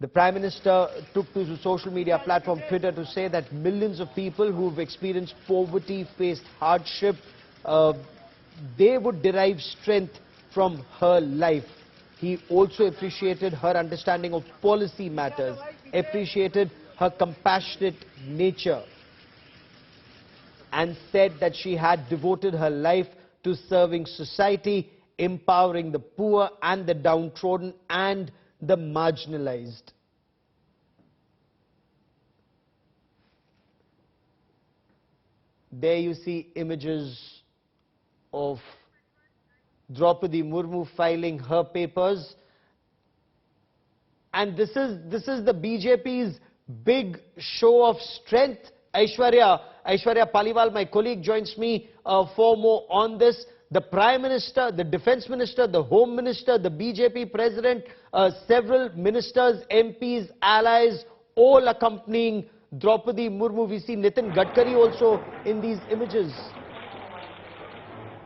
The Prime Minister took to the social media platform Twitter to say that millions of people who've experienced poverty, faced hardship, they would derive strength from her life. He also appreciated her understanding of policy matters, appreciated her compassionate nature, and said that she had devoted her life to serving society, empowering the poor and the downtrodden and the marginalized. There you see images of Droupadi Murmu filing her papers, and this is the BJP's big show of strength. Aishwarya Paliwal, my colleague, joins me for more on this. The Prime Minister, the Defence Minister, the Home Minister, the BJP President, several ministers, MPs, allies, all accompanying Droupadi Murmu. We see Nitin Gadkari also in these images.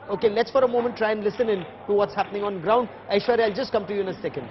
Okay, let's for a moment try and listen in to what's happening on ground. Aishwarya, I'll just come to you in a second.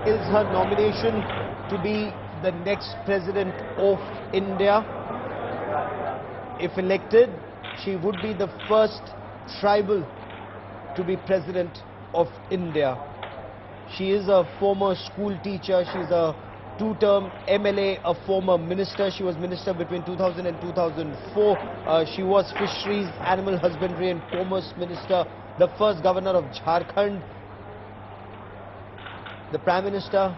Is her nomination to be the next president of India. If elected, she would be the first tribal to be president of India. She is a former school teacher. She's a two-term MLA, a former minister. She was minister between 2000 and 2004. She was fisheries, animal husbandry and commerce minister, the first governor of Jharkhand. The Prime Minister,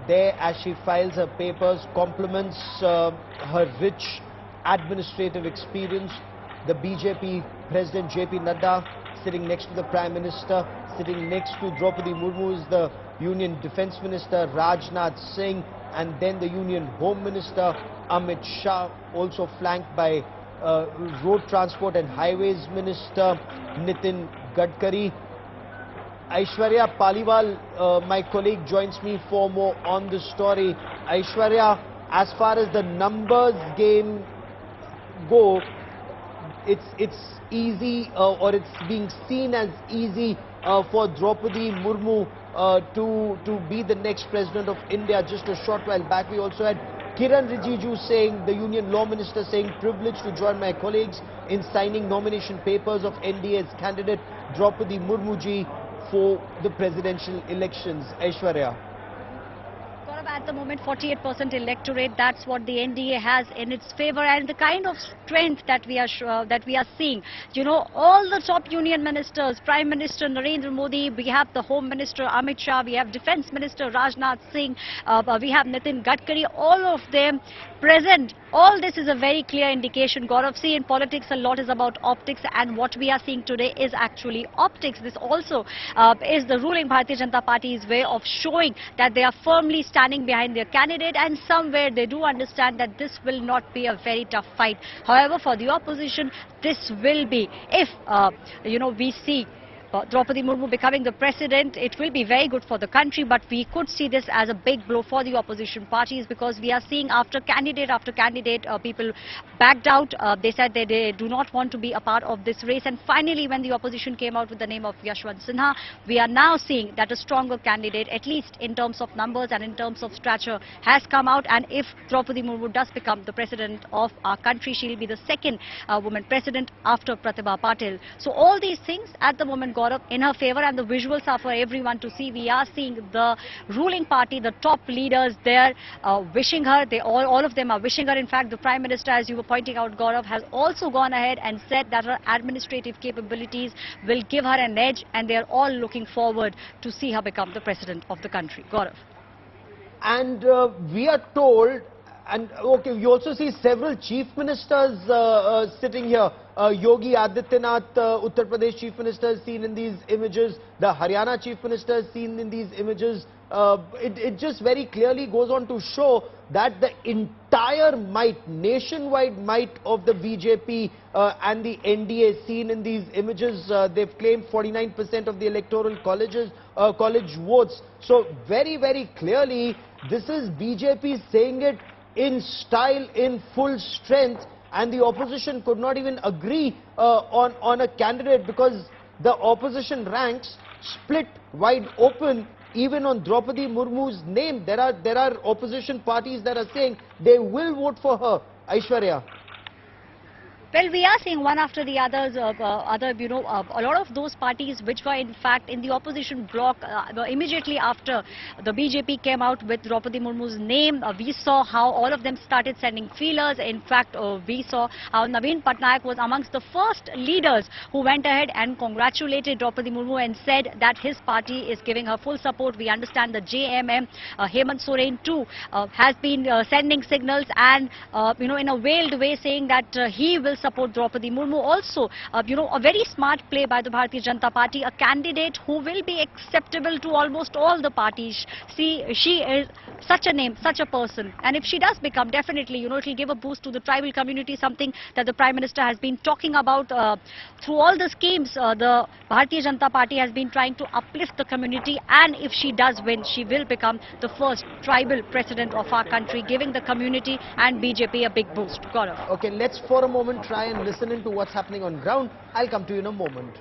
there as she files her papers, compliments her rich administrative experience. The BJP President JP Nadda sitting next to the Prime Minister, sitting next to Droupadi Murmu is the Union Defence Minister Rajnath Singh, and then the Union Home Minister Amit Shah, also flanked by Road Transport and Highways Minister Nitin Gadkari. Aishwarya Paliwal, my colleague, joins me for more on this story. Aishwarya, as far as the numbers game go, it's easy or it's being seen as easy for Droupadi Murmu to be the next president of India. Just a short while back, we also had Kiran Rijiju saying, the Union Law Minister saying, privileged to join my colleagues in signing nomination papers of NDA'S candidate Droupadi Murmu ji for the presidential elections. Aishwarya. at the moment 48% electorate. That's what the NDA has in its favor, and the kind of strength that we are seeing. You know, all the top union ministers, Prime Minister Narendra Modi, we have the Home Minister Amit Shah, we have Defence Minister Rajnath Singh, we have Nitin Gadkari, all of them present. All this is a very clear indication, Gaurav. See, in politics a lot is about optics, and what we are seeing today is actually optics. This also is the ruling Bharatiya Janata Party's way of showing that they are firmly standing behind their candidate, and somewhere they do understand that this will not be a very tough fight. However, for the opposition, this will be, if we see Droupadi Murmu becoming the president, it will be very good for the country, but we could see this as a big blow for the opposition parties, because we are seeing after candidate, people backed out. They said that they do not want to be a part of this race, and finally when the opposition came out with the name of Yashwant Sinha, we are now seeing that a stronger candidate, at least in terms of numbers and in terms of stature, has come out. And if Droupadi Murmu does become the president of our country, she will be the second woman president after Pratibha Patil. So all these things at the moment, in her favor, and the visuals are for everyone to see. We are seeing the ruling party, the top leaders there wishing her. All of them are wishing her. In fact, the Prime Minister, as you were pointing out, Gaurav, has also gone ahead and said that her administrative capabilities will give her an edge, and they are all looking forward to see her become the president of the country. Gaurav. And we are told, and okay, you also see several chief ministers sitting here. Yogi Adityanath, Uttar Pradesh Chief Minister, is seen in these images. The Haryana Chief Minister is seen in these images. It just very clearly goes on to show that the entire might, nationwide might of the BJP and the NDA seen in these images. They've claimed 49% of the electoral college votes. So very, very clearly, this is BJP saying it in style, in full strength. And the opposition could not even agree on a candidate, because the opposition ranks split wide open even on Droupadi Murmu's name. There are opposition parties that are saying they will vote for her. Aishwarya. Well, we are seeing one after the others, a lot of those parties which were in fact in the opposition bloc immediately after the BJP came out with Droupadi Murmu's name. We saw how all of them started sending feelers. In fact, we saw how Naveen Patnaik was amongst the first leaders who went ahead and congratulated Droupadi Murmu and said that his party is giving her full support. We understand the JMM, Hemant Soren too, has been sending signals and, in a veiled way saying that he will support Droupadi Murmu. Also, a very smart play by the Bharatiya Janata Party, a candidate who will be acceptable to almost all the parties. See, she is such a name, such a person, and if she does become, definitely, it will give a boost to the tribal community, something that the Prime Minister has been talking about through all the schemes. The Bharatiya Janata Party has been trying to uplift the community, and if she does win, she will become the first tribal president of our country, giving the community and BJP a big boost. Gaurav. Okay, let's for a moment try and listen into what's happening on ground. I'll come to you in a moment.